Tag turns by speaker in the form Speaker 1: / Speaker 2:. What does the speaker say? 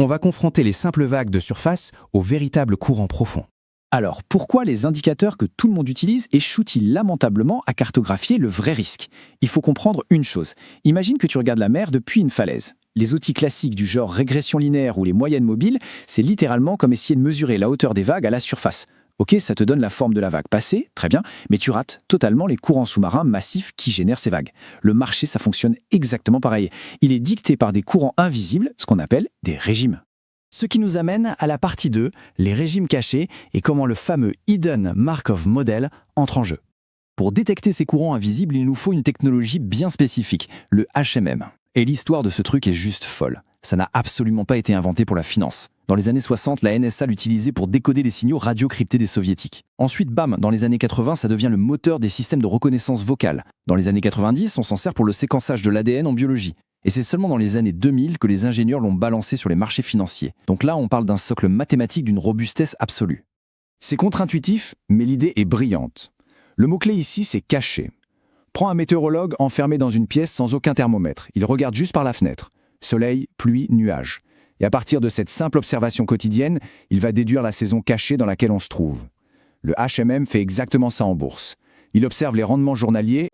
Speaker 1: On va confronter les simples vagues de surface aux véritables courants profonds. Alors, pourquoi les indicateurs que tout le monde utilise échouent-ils lamentablement à cartographier le vrai risque? Il faut comprendre une chose. Imagine que tu regardes la mer depuis une falaise. Les outils classiques du genre régression linéaire ou les moyennes mobiles, c'est littéralement comme essayer de mesurer la hauteur des vagues à la surface. Ok, ça te donne la forme de la vague passée, très bien, mais tu rates totalement les courants sous-marins massifs qui génèrent ces vagues. Le marché, ça fonctionne exactement pareil. Il est dicté par des courants invisibles, ce qu'on appelle des régimes. Ce qui nous amène à la partie 2, les régimes cachés et comment le fameux Hidden Markov Model entre en jeu. Pour détecter ces courants invisibles, il nous faut une technologie bien spécifique, le HMM. Et l'histoire de ce truc est juste folle. Ça n'a absolument pas été inventé pour la finance. Dans les années 60, la NSA l'utilisait pour décoder les signaux radio-cryptés des soviétiques. Ensuite, bam, dans les années 80, ça devient le moteur des systèmes de reconnaissance vocale. Dans les années 90, on s'en sert pour le séquençage de l'ADN en biologie. Et c'est seulement dans les années 2000 que les ingénieurs l'ont balancé sur les marchés financiers. Donc là, on parle d'un socle mathématique d'une robustesse absolue. C'est contre-intuitif, mais l'idée est brillante. Le mot-clé ici, c'est caché. Prends un météorologue enfermé dans une pièce sans aucun thermomètre. Il regarde juste par la fenêtre. Soleil, pluie, nuages. Et à partir de cette simple observation quotidienne, il va déduire la saison cachée dans laquelle on se trouve. Le HMM fait exactement ça en bourse. Il observe les rendements journaliers